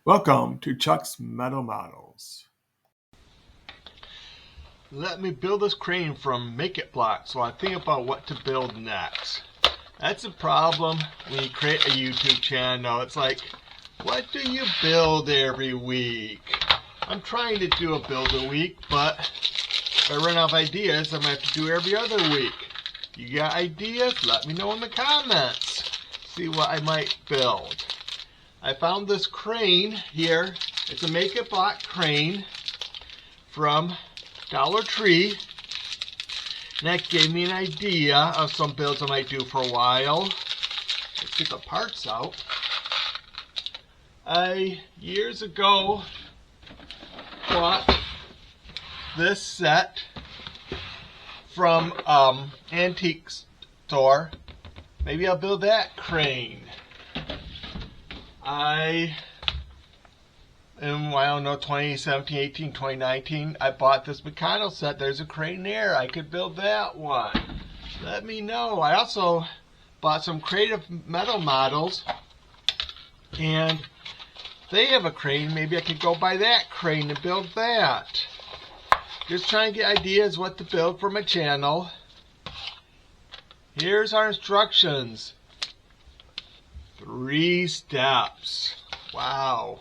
Welcome to Chuck's Metal Models. Let me build this crane from Make It Block so I think about what to build next. That's a problem when you create a YouTube channel. It's like, what do you build every week? I'm trying to do a build a week, but if I run out of ideas, I'm going to have to do every other week. You got ideas? Let me know in the comments. See what I might build. I found this crane here. It's a Make It Block crane from Dollar Tree. And that gave me an idea of some builds I might do for a while. Let's get the parts out. I, years ago, bought this set from antique store. Maybe I'll build that crane. I don't know, 2017, 18, 2019, I bought this Meccano set. There's a crane there. I could build that one. Let me know. I also bought some creative metal models, and they have a crane. Maybe I could go buy that crane and build that. Just trying to get ideas what to build for my channel. Here's our instructions. 3 steps. Wow.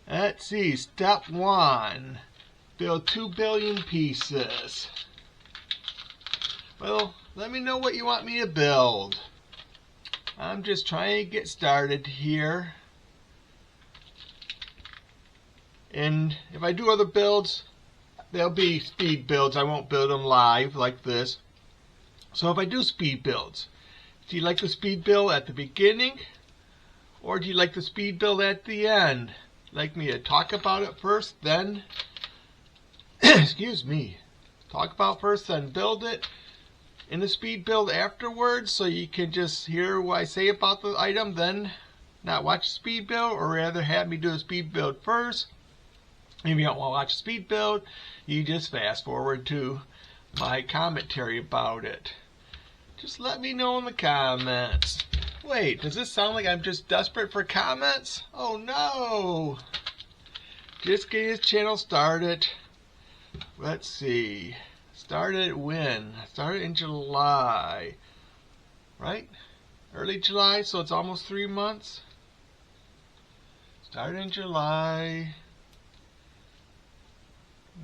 Let's see. Step 1. Build 2 billion pieces. Well, let me know what you want me to build. I'm just trying to get started here. And if I do other builds, they'll be speed builds. I won't build them live like this. So if I do speed builds, do you like the speed build at the beginning, or do you like the speed build at the end? Like me to talk about it first, then excuse me, talk about first, then build it in the speed build afterwards, so you can just hear what I say about the item, then not watch the speed build, or rather have me do the speed build first. If you don't want to watch the speed build, you just fast forward to my commentary about it. Just let me know in the comments. Wait, does this sound like I'm just desperate for comments? Oh no! Just getting his channel started. Let's see. Started when? Started in July. Right? Early July, so it's almost 3 months. Started in July.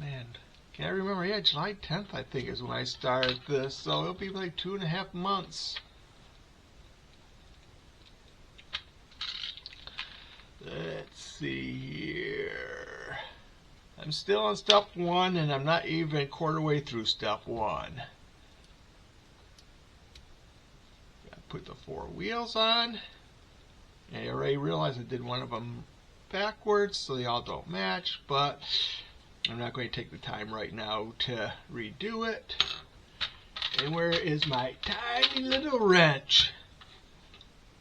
Man, can't remember. Yeah, July 10th, I think, is when I started this. So it'll be like 2.5 months. Let's see here. I'm still on step 1, and I'm not even a quarter way through step 1. Gotta put the 4 wheels on. I already realized I did one of them backwards, so they all don't match, but I'm not going to take the time right now to redo it. And where is my tiny little wrench?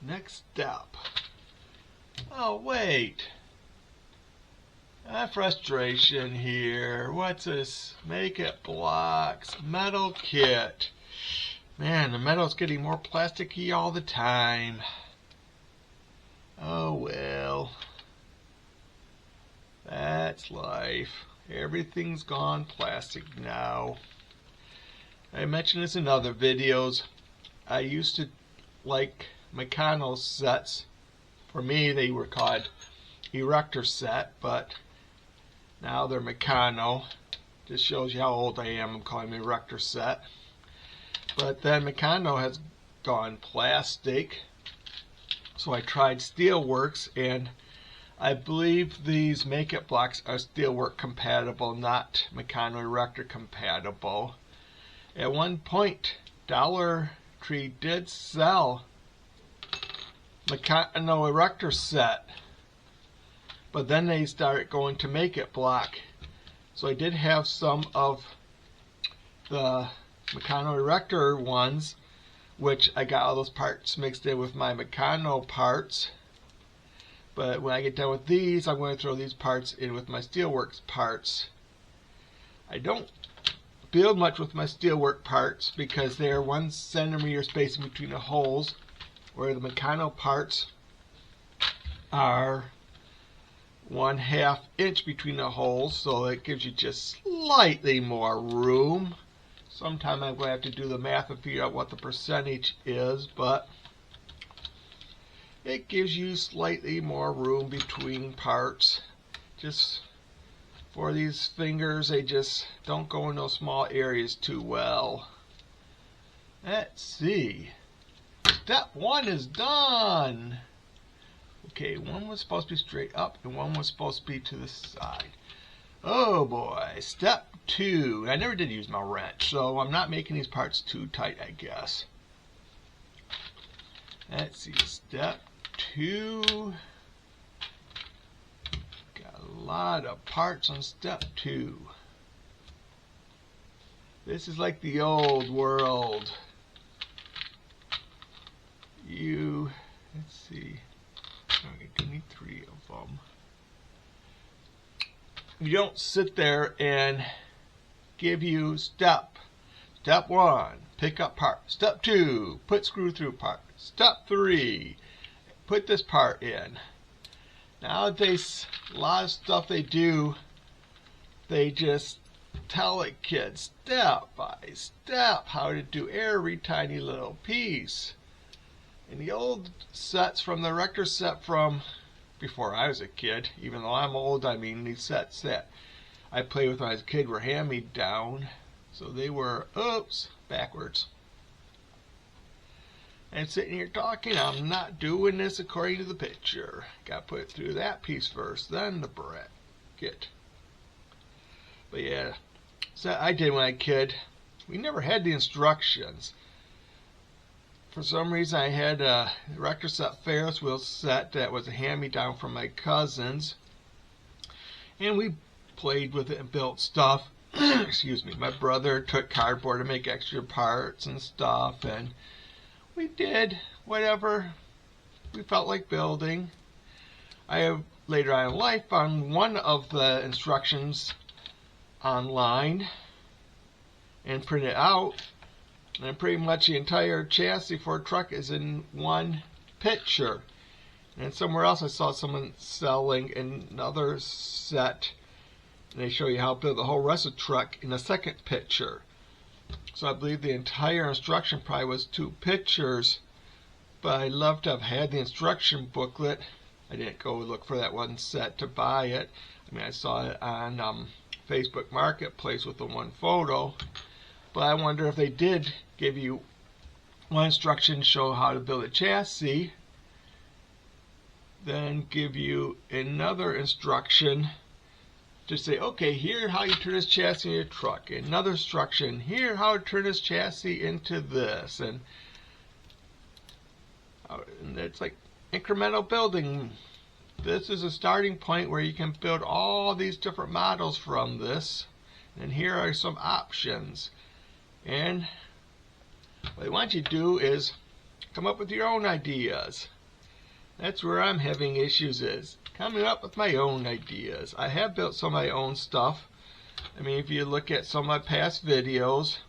Next step. Oh, wait. Frustration here. What's this? Make It Blocks. Metal kit. Man, the metal's getting more plasticky all the time. Oh, well. That's life. Everything's gone plastic now. I mentioned this in other videos. I used to like Meccano sets. For me, they were called Erector Set, but now they're Meccano. Just shows you how old I am. I'm calling them Erector Set. But then Meccano has gone plastic. So I tried Steelworks, and I believe these Make It blocks are Steelwork compatible, not Meccano Erector compatible. At one point, Dollar Tree did sell Meccano Erector Set, but then they started going to Make It block. So I did have some of the Meccano Erector ones, which I got all those parts mixed in with my Meccano parts. But when I get done with these, I'm going to throw these parts in with my Steelworks parts. I don't build much with my Steelwork parts because they're 1 centimeter spacing between the holes, where the Meccano parts are 1/2 inch between the holes, so it gives you just slightly more room. Sometime I'm going to have to do the math and figure out what the percentage is, but it gives you slightly more room between parts. Just for these fingers, they just don't go in those small areas too well. Let's see. Step 1 is done. Okay, one was supposed to be straight up and one was supposed to be to the side. Oh boy, step 2. I never did use my wrench, so I'm not making these parts too tight, I guess. Let's see, step 2. Got a lot of parts on step 2. This is like the old world. Let's see. Okay, give me 3 of them. You don't sit there and give you step 1, pick up part. Step 2, put screw through part. Step 3, put this part in. Nowadays, a lot of stuff they do, they just tell the kids step by step how to do every tiny little piece. In the old sets from the Erector set from before I was a kid, even though I'm old, I mean these sets that I played with when I was a kid were hand-me-down. So they were, backwards. And sitting here talking, I'm not doing this according to the picture. Got to put it through that piece first, then the bracket. But yeah, so I did when I was a kid. We never had the instructions. For some reason, I had a Erector Set Ferris wheel set that was a hand-me-down from my cousins, and we played with it and built stuff. Excuse me. My brother took cardboard to make extra parts and stuff, and we did whatever we felt like building. I have later on in life found one of the instructions online and printed it out. And pretty much the entire chassis for a truck is in one picture. And somewhere else I saw someone selling another set. And they show you how to build the whole rest of the truck in a second picture. So I believe the entire instruction probably was 2 pictures. But I'd love to have had the instruction booklet. I didn't go look for that one set to buy it. I mean, I saw it on Facebook Marketplace with the one photo. But I wonder if they did give you one instruction to show how to build a chassis, then give you another instruction to say, okay, here's how you turn this chassis into a truck. Another instruction, here how to turn this chassis into this. And it's like incremental building. This is a starting point where you can build all these different models from this. And here are some options. And what they want you to do is come up with your own ideas. That's where I'm having issues, is coming up with my own ideas. I have built some of my own stuff. I mean, if you look at some of my past videos,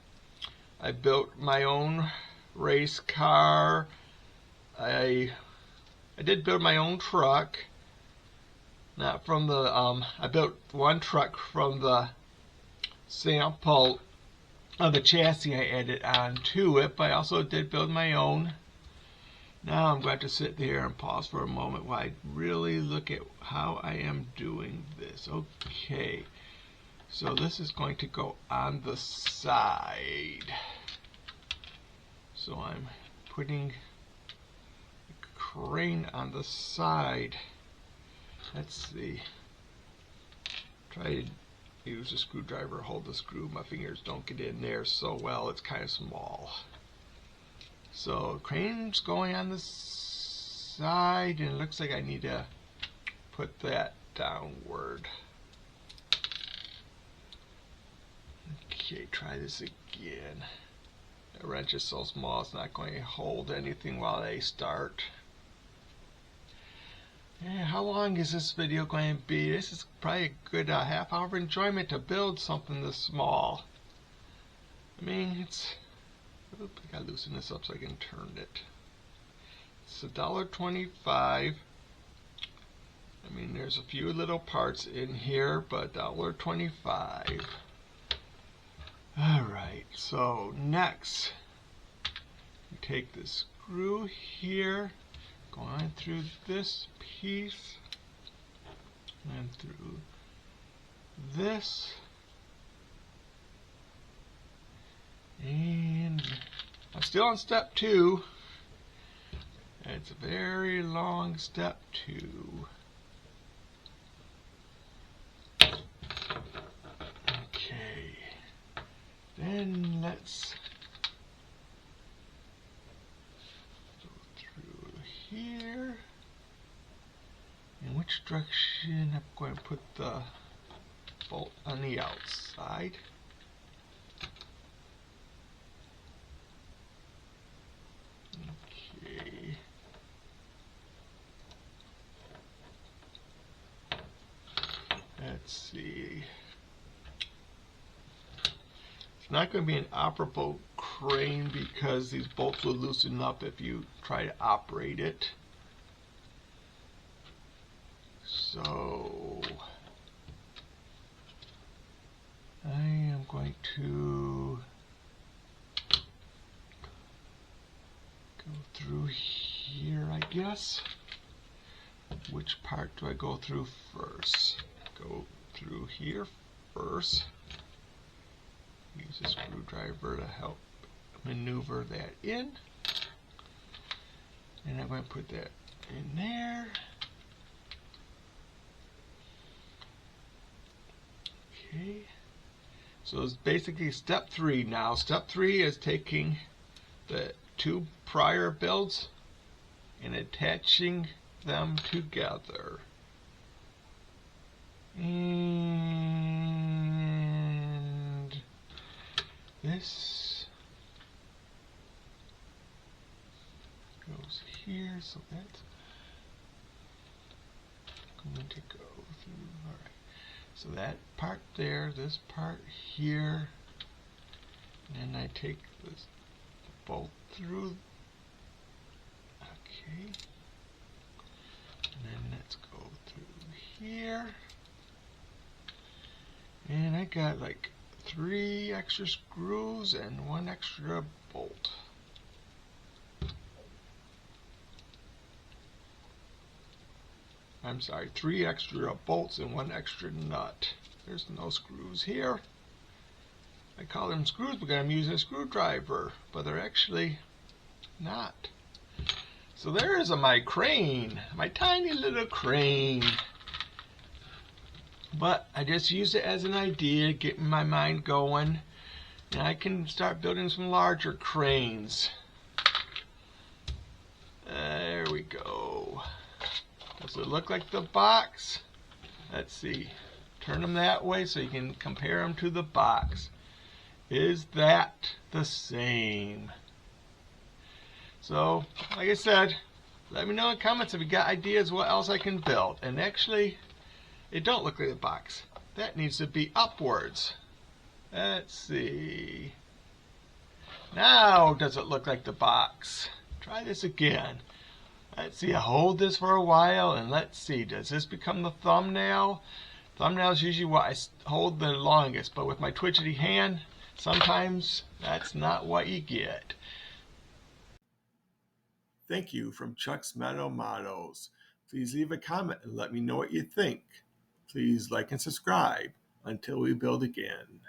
I built my own race car. I did build my own truck. Not from the, I built one truck from the sample of the chassis I added on to it, but I also did build my own. Now I'm going to sit there and pause for a moment while I really look at how I am doing this. Okay, so this is going to go on the side. So I'm putting the crane on the side. Let's see. Try to use a screwdriver, hold the screw. My fingers don't get in there so well. It's kind of small. So crane's going on the side, and it looks like I need to put that downward. Okay, try this again. The wrench is so small it's not going to hold anything while I start. Yeah, how long is this video going to be? This is probably a good half-hour of enjoyment to build something this small. I mean, it's... Oops, I gotta loosen this up so I can turn it. It's $1.25. I mean, there's a few little parts in here, but $1.25. Alright, so next, you take the screw here, going through this piece, and through this, and I'm still on step 2. It's a very long step 2. Okay, then let's go through here. In which direction I'm going to put the bolt on the outside. Okay. Let's see. It's not going to be an operable crane because these bolts will loosen up if you try to operate it. So I am going to go through here, I guess. Which part do I go through first? Go through here first. Use a screwdriver to help maneuver that in. And I'm going to put that in there. Okay. So it's basically step 3 now. Step 3 is taking the 2 prior builds and attaching them together. And this goes here, so that's going to go through. Alright. So that part there, this part here, and I take this bolt through. Okay. And then let's go through here. And I got like 3 extra screws and 1 extra bolt. I'm sorry, 3 extra bolts and 1 extra nut. There's no screws here. I call them screws because I'm using a screwdriver, but they're actually not. So there is my crane, my tiny little crane. But I just use it as an idea, getting my mind going, and I can start building some larger cranes. There we go. Does it look like the box? Let's see. Turn them that way so you can compare them to the box. Is that the same? So, like I said, let me know in the comments if you got ideas what else I can build. And actually, it don't look like the box. That needs to be upwards. Let's see. Now does it look like the box? Try this again. Let's see, I hold this for a while and let's see, does this become the thumbnail? Thumbnail is usually what I hold the longest, but with my twitchy hand, sometimes that's not what you get. Thank you from Chuck's Meadow Models. Please leave a comment and let me know what you think. Please like and subscribe. Until we build again.